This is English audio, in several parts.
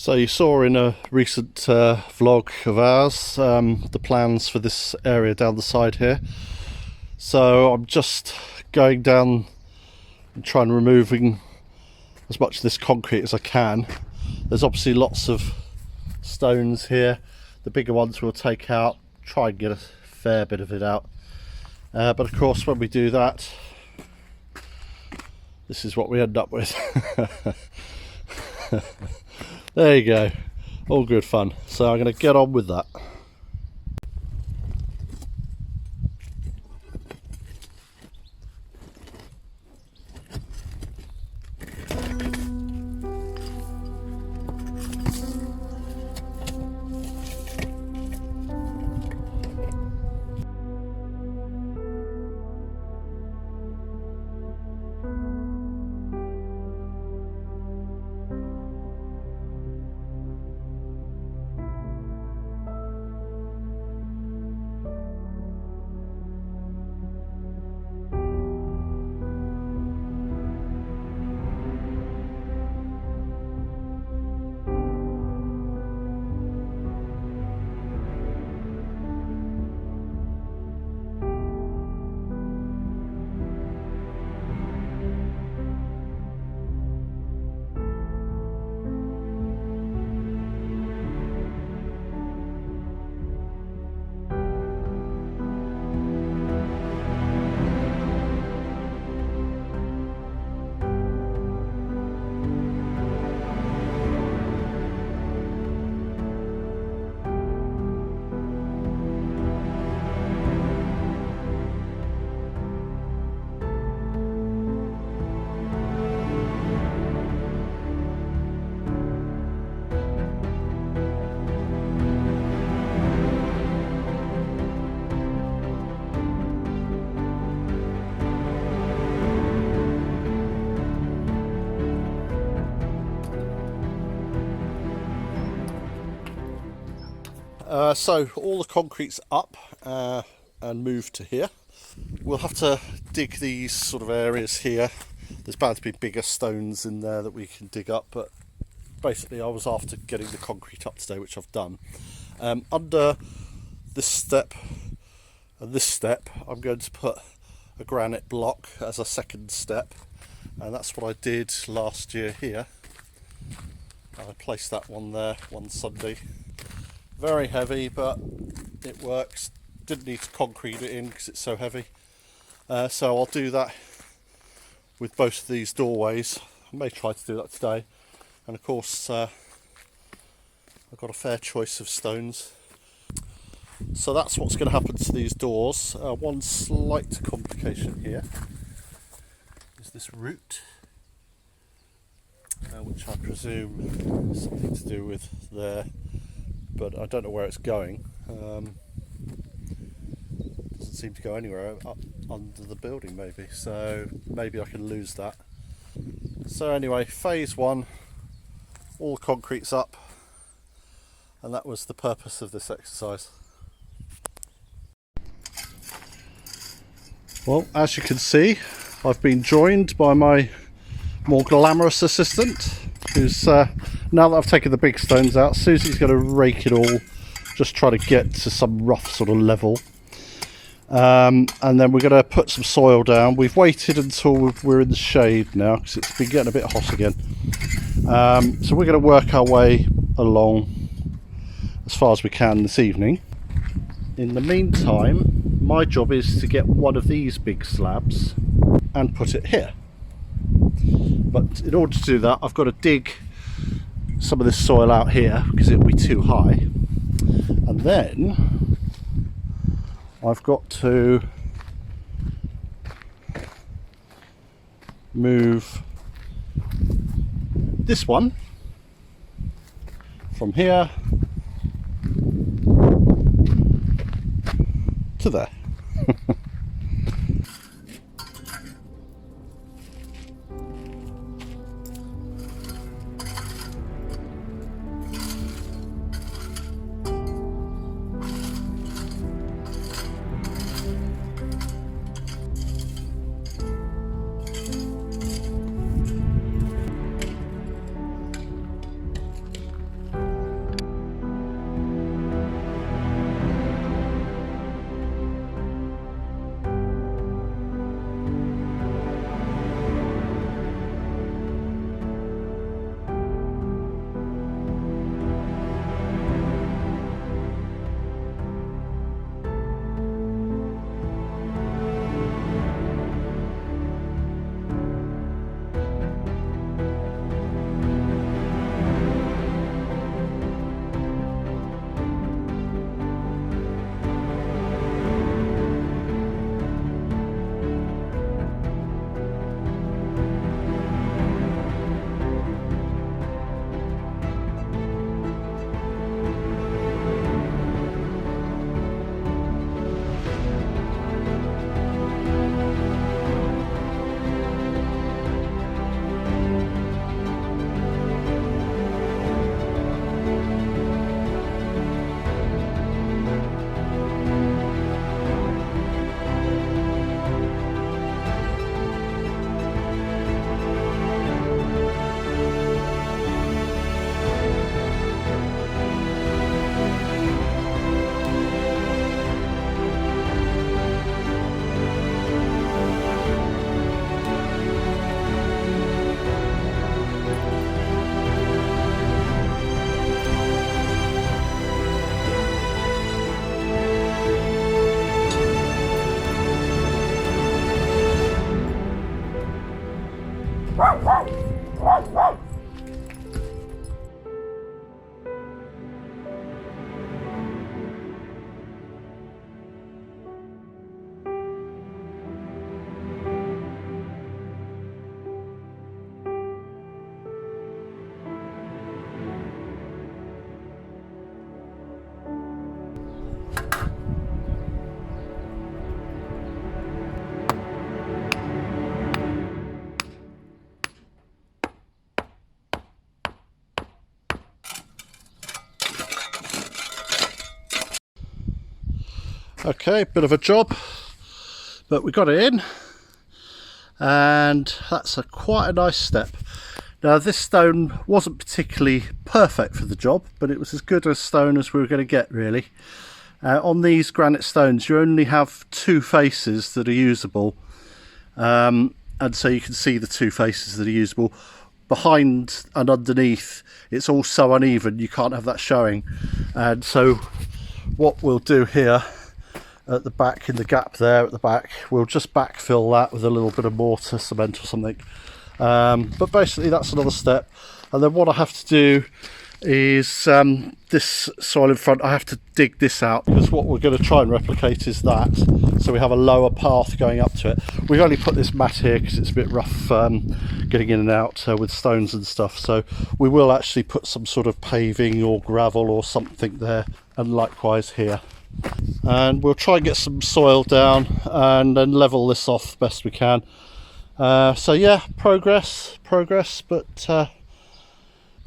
So you saw in a recent vlog of ours the plans for this area down the side here. So I'm just going down and trying removing as much of this concrete as I can. There's obviously lots of stones here. The bigger ones we'll take out, try and get a fair bit of it out. But of course when we do that, this is what we end up with. There you go, all good fun. So I'm going to get on with that. So all the concrete's up and moved to here. We'll have to dig these sort of areas here. There's bound to be bigger stones in there that we can dig up, but basically I was after getting the concrete up today, which I've done. Under this step and this step I'm going to put a granite block as a second step, and that's what I did last year here. I placed that one there one Sunday. Very heavy, but it works. Didn't need to concrete it in because it's so heavy. So I'll do that with both of these doorways. I may try to do that today. And of course, I've got a fair choice of stones. So that's what's going to happen to these doors. One slight complication here is this root, which I presume is something to do with there. But I don't know where it's going. Doesn't seem to go anywhere up under the building maybe, so maybe I can lose that. So anyway, phase one, all the concrete's up, and that was the purpose of this exercise. Well, as you can see, I've been joined by my more glamorous assistant, who's now that I've taken the big stones out, Susie's going to rake it all, just try to get to some rough sort of level, and then we're going to put some soil down. We've waited until we're in the shade now because it's been getting a bit hot again, so we're going to work our way along as far as we can this evening. In the meantime, my job is to get one of these big slabs and put it here. But in order to do that, I've got to dig some of this soil out here because it'll be too high, and then I've got to move this one from here to there. Okay, bit of a job, but we got it in, and that's quite a nice step. Now this stone wasn't particularly perfect for the job, but it was as good a stone as we were going to get, really. On these granite stones you only have two faces that are usable, and so you can see the two faces that are usable. Behind and underneath it's all so uneven you can't have that showing, and so what we'll do here at the back, in the gap there at the back, we'll just backfill that with a little bit of mortar, cement or something. But basically that's another step. And then what I have to do is this soil in front, I have to dig this out, because what we're going to try and replicate is that, so we have a lower path going up to it. We've only put this mat here because it's a bit rough getting in and out with stones and stuff, so we will actually put some sort of paving or gravel or something there, and likewise here. And we'll try and get some soil down and then level this off best we can. So yeah, progress, but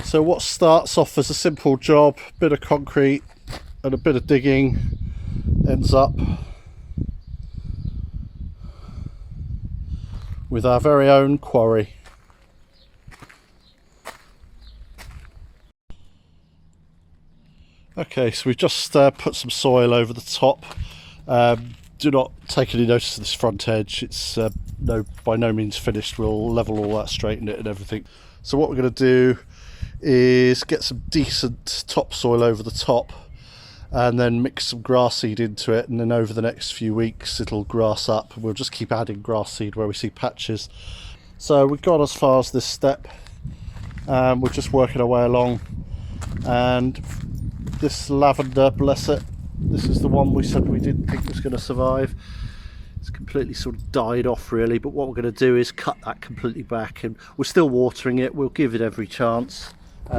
so what starts off as a simple job, bit of concrete and a bit of digging, ends up with our very own quarry. Okay, so we've just put some soil over the top. Do not take any notice of this front edge, it's by no means finished. We'll level all that, straighten it and everything. So what we're going to do is get some decent topsoil over the top, and then mix some grass seed into it, and then over the next few weeks it'll grass up. We'll just keep adding grass seed where we see patches. So we've got as far as this step, we're just working our way along, and this lavender, bless it, this is the one we said we didn't think was going to survive. It's completely sort of died off really, but what we're going to do is cut that completely back, and we're still watering it, we'll give it every chance.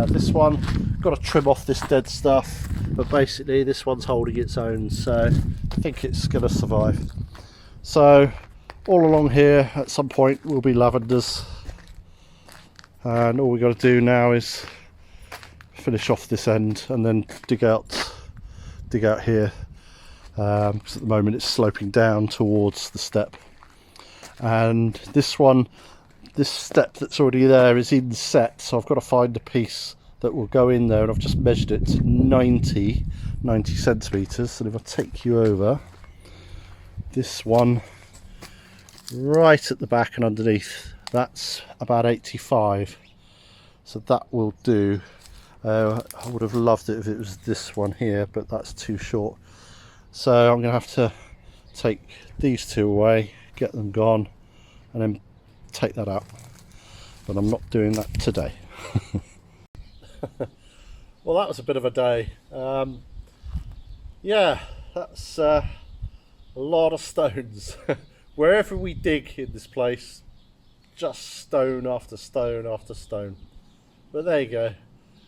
This one, got to trim off this dead stuff, but basically this one's holding its own, so I think it's going to survive. So all along here at some point will be lavenders, and all we got to do now is finish off this end and then dig out here, because at the moment it's sloping down towards the step. And this one, this step that's already there is inset, so I've got to find a piece that will go in there, and I've just measured it to 90 centimetres. And if I take you over, this one right at the back and underneath, that's about 85, so that will do. I would have loved it if it was this one here, but that's too short, so I'm going to have to take these two away, get them gone, and then take that out, but I'm not doing that today. Well, that was a bit of a day. Yeah, that's a lot of stones. Wherever we dig in this place, just stone after stone after stone. But there you go.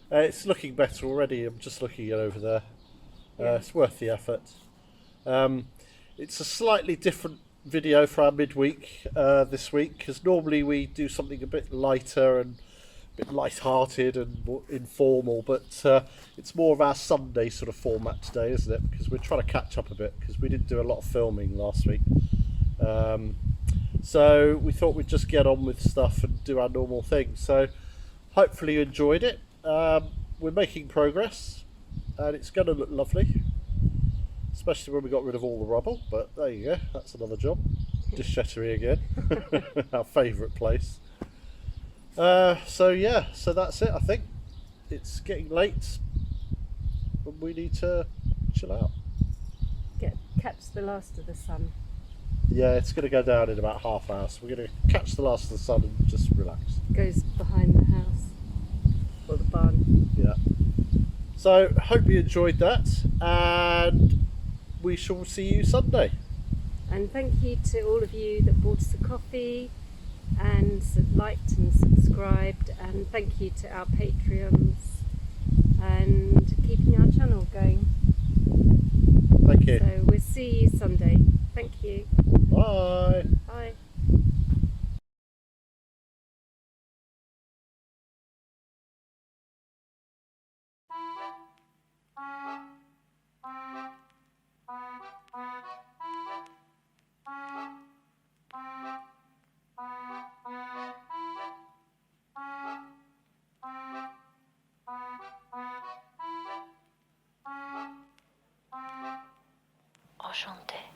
It's looking better already. I'm just looking at over there. It's worth the effort. It's a slightly different video for our midweek this week, because normally we do something a bit lighter and a bit light-hearted and more informal, but it's more of our Sunday sort of format today, isn't it? Because we're trying to catch up a bit, because we didn't do a lot of filming last week. So we thought we'd just get on with stuff and do our normal thing. So hopefully you enjoyed it. We're making progress, and it's going to look lovely, especially when we got rid of all the rubble. But there you go, that's another job. Déchetterie again, our favourite place. So yeah, so that's it. I think it's getting late and we need to chill out. Catch the last of the sun. Yeah, it's going to go down in about half an hour, so we're going to catch the last of the sun and just relax. Goes behind the house or the barn. Yeah. So, hope you enjoyed that, and we shall see you Sunday. And thank you to all of you that bought us a coffee and liked and subscribed, and thank you to our Patreons and keeping our channel going. Thank you. So we'll see you Sunday. Thank you. Bye. Bye. Enchanté.